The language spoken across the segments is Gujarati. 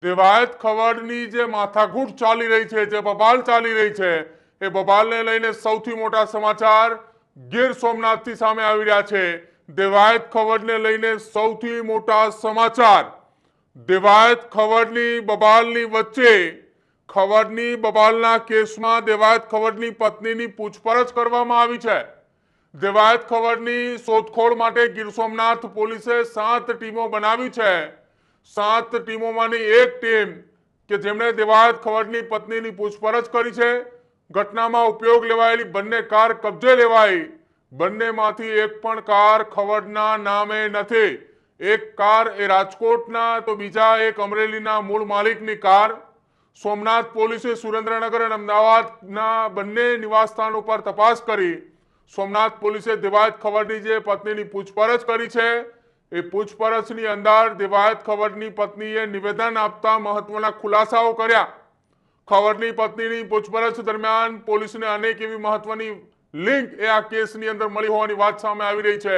દેવાયત ખવડની જે માથાકૂટ ચાલી રહી છે, જે બબાલ ચાલી રહી છે, એ બબાલને લઈને સૌથી મોટા સમાચાર ગીર સોમનાથથી સામે આવી રહ્યા છે। દેવાયત ખવડને લઈને સૌથી મોટા સમાચાર દેવાયત ખવડની બબાલની વચ્ચે ખવડની બબાલના કેસમાં દેવાયત ખવડની પત્નીની પૂછપરછ કરવામાં આવી છે। દેવાયત ખવડની શોધખોળ માટે ગીર સોમનાથ પોલીસે 7 ટીમો બનાવી છે। 7 ટીમોમાંની એક ટીમ કે જેમણે દેવાયત ખવડની પત્નીની પૂછપરછ કરી છે। ઘટનામાં ઉપયોગ લેવાયેલી બંને કાર કબજે લેવાઈ। બંનેમાંથી એક પણ કાર ખવડના નામે નથી। એક કાર એ રાજકોટના તો બીજા એક અમરેલીના મૂળ માલિકની કાર। સોમનાથ પોલીસે સુરેન્દ્રનગર અને અમદાવાદના બંને નિવાસસ્થાન ઉપર તપાસ કરી સોમનાથ પોલીસે દેવાયત ખવડની જે પત્નીની પૂછપરછ કરી છે, એ પૂછપરછની અંદર દેવાયત ખવડની પત્નીએ નિવેદન આપતા મહત્વના ખુલાસાઓ કર્યા। ખવડની પત્નીની પૂછપરછ દરમિયાન પોલીસને અનેક એવી મહત્વની લિંક એ આ કેસની અંદર મળી હોવાની વાત સામે આવી રહી છે।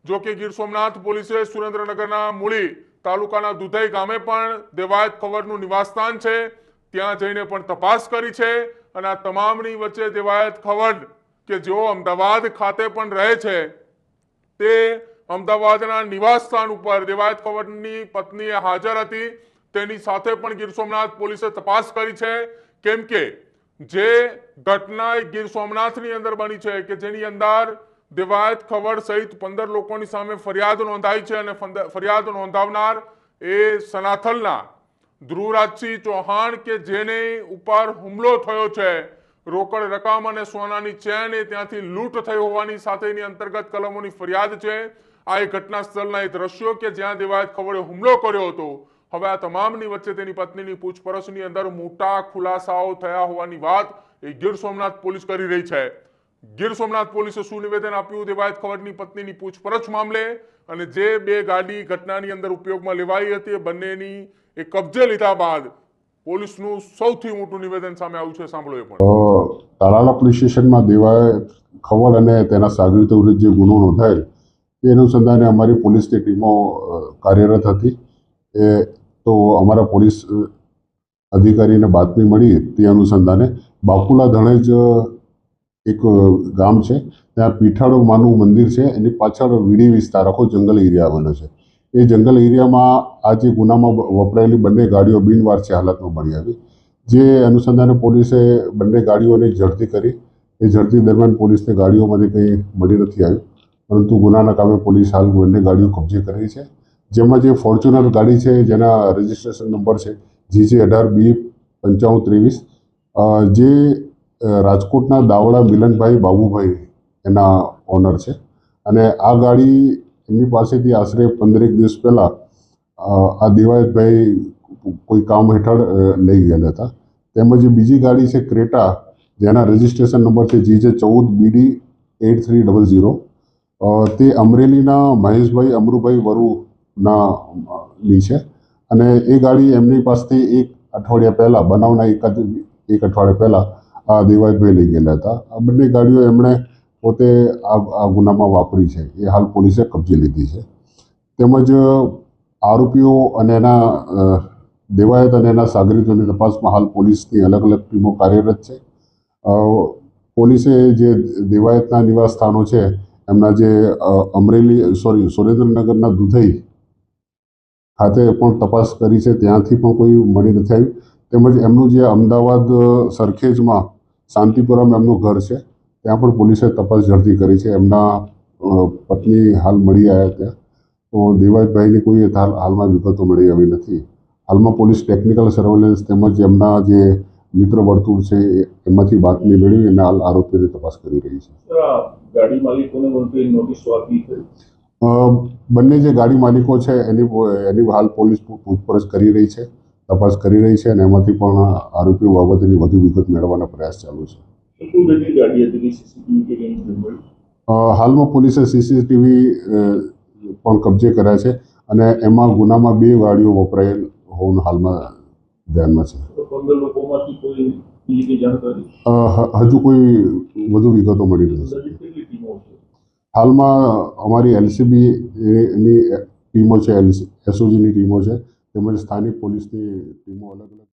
જો કે ગીર સોમનાથ પોલીસે સુરેન્દ્રનગરના મૂળી તાલુકાના દુધઈ ગામે પણ દેવાયત ખવડનું નિવાસસ્થાન છે, ત્યાં જઈને પણ તપાસ કરી છે। અને આ તમામની વચ્ચે દેવાયત ખવડ કે જેઓ અમદાવાદ ખાતે પણ રહે છે, તે અમદાવાદના નિવાસસ્થાન ઉપર દેવાયત ખવડની પત્નીએ હાજર હતી। તેની સાથે પણ ગીર સોમનાથ પોલીસે તપાસ કરી છે, કેમ કે જે ઘટના ગીર સોમનાથની અંદર બની છે કે જેની અંદર દેવાયત ખવડ સહિત 15 લોકોની સામે ફરિયાદ નોંધાઈ છે અને ફરિયાદ નોંધાવનાર એ સનાથલના ધ્રુવરાજસિંહ ચૌહાણ કે જેને ઉપર હુમલો થયો છે, રોકડ રકમ અને સોનાની ચેન એ ત્યાંથી લૂંટ થઈ હોવાની સાથેની અંતર્ગત કલમોની ફરિયાદ છે। આ એક ઘટના સ્થળના એ દ્રશ્યો કે જ્યાં દેવાયત ખવડે હુમલો કર્યો હતો। હવે આ તમામની વચ્ચે તેની પત્નીની પૂછપરછની અંદર મોટા ખુલાસાઓ થયા હોવાની વાત એ ગીર સોમનાથ પોલીસ કરી રહી છે। ગીર સોમનાથ પોલીસે શું નિવેદન આપ્યું દેવાયત ખવડની પત્નીની પૂછપરછ મામલે, અને જે 2 ગાડી ઘટનાની અંદર ઉપયોગમાં લેવાઈ હતી, બંનેની એ કબજે લીધા બાદ પોલીસનું સૌથી મોટું નિવેદન સામે આવ્યું છે, સાંભળો એ પણ। તાલાલા પોલીસ સ્ટેશનમાં દેવાયત ખવડ અને તેના સાગરીતો વિરુદ્ધ જે ગુનો નોંધાયેલ તે અનુસંધાને અમારી પોલીસની ટીમો કાર્યરત હતી। તો અમારા પોલીસ અધિકારીને બાતમી મળી તે અનુસંધાને બાપુલા ધણેજ એક ગામ છે, ત્યાં પીઠાડો માનું મંદિર છે, એની પાછળ વીડી વિસ્તાર આખો જંગલ એરિયા આવેલો છે। એ જંગલ એરિયામાં આ જે ગુનામાં વપરાયેલી બંને ગાડીઓ બિનવારસી હાલતમાં મળી આવી, જે અનુસંધાને પોલીસે બંને ગાડીઓની ઝડપી કરી। એ ઝડપી દરમિયાન પોલીસને ગાડીઓમાંથી કંઈ મળી નથી આવ્યું, પરંતુ ગુનાના કામે પોલીસ હાલ બંને ગાડીઓ કબજે કરી છે। જેમાં જે ફોર્ચ્યુનર ગાડી છે જેના રજિસ્ટ્રેશન નંબર છે GJ18B5523, જે રાજકોટના દાવડા મિલનભાઈ બાબુભાઈ એના ઓનર છે, અને આ ગાડી એમની પાસેથી આશરે 15 દિવસ પહેલાં આ દેવાયતભાઈ કોઈ કામ હેઠળ લઈ ગયેલા હતા। તેમજ બીજી ગાડી છે ક્રેટા, જેના રજિસ્ટ્રેશન નંબર છે GJ14BD8300, તે અમરેલીના મહેશભાઈ અમરુભાઈ વરુની છે, અને એ ગાડી એમની પાસેથી 1 અઠવાડિયા પહેલાં બનાવના એક અઠવાડિયા પહેલાં આ દેવાયતભાઈ લઈ ગયેલા હતા। આ બંને ગાડીઓ એમણે પોતે આ ગુનામાં વાપરી છે, એ હાલ પોલીસે કબજે લીધી છે। તેમજ આરોપીઓ અને એના દેવાયત અને એના સાગરીતોની તપાસમાં હાલ પોલીસની અલગ અલગ ટીમો કાર્યરત છે। પોલીસે જે દેવાયતના નિવાસ સ્થાનો છે એમના જે સુરેન્દ્રનગરના દુધઈ ખાતે પણ તપાસ કરી છે, ત્યાંથી પણ કોઈ મળી નથી આવ્યું। તેમજ એમનું જે અમદાવાદ સરખેજમાં શાંતિપુરમ એમનું ઘર છે, ત્યાં પણ પોલીસે તપાસ ઝડપી કરી છે। એમના પત્ની હાલ મળી આવ્યા ત્યાં, તો દેવાયતભાઈની કોઈ હાલમાં વિગતો મળી આવી નથી। હાલમાં પોલીસ ટેકનિકલ સર્વેલન્સ તેમજ એમના જે મિત્ર વર્તુળ છે એમાંથી બાતમી મેળવી અને હાલ આરોપીની તપાસ કરી રહી છે। ગાડી માલિકોને નોટિસો આપી છે? બંને જે ગાડી માલિકો છે એની હાલ પોલીસ પૂછપરછ કરી રહી છે, તપાસ કરી રહી છે, અને એમાંથી પણ આરોપીઓ બાબતેની વધુ વિગત મેળવવાનો પ્રયાસ ચાલુ છે। હાલમાં પોલીસે CCTV પણ કબજે કર્યા છે, અને એમાં ગુનામાં 2 ગાડીઓ વપરાયેલ હોવાનું હાલમાં ધ્યાનમાં છે। હજુ કોઈ વધુ વિગતો મળી નથી। હાલમાં અમારી LCB ની ટીમો છે, SOGની ટીમો છે, તેમજ સ્થાનિક પોલીસની ટીમો અલગ અલગ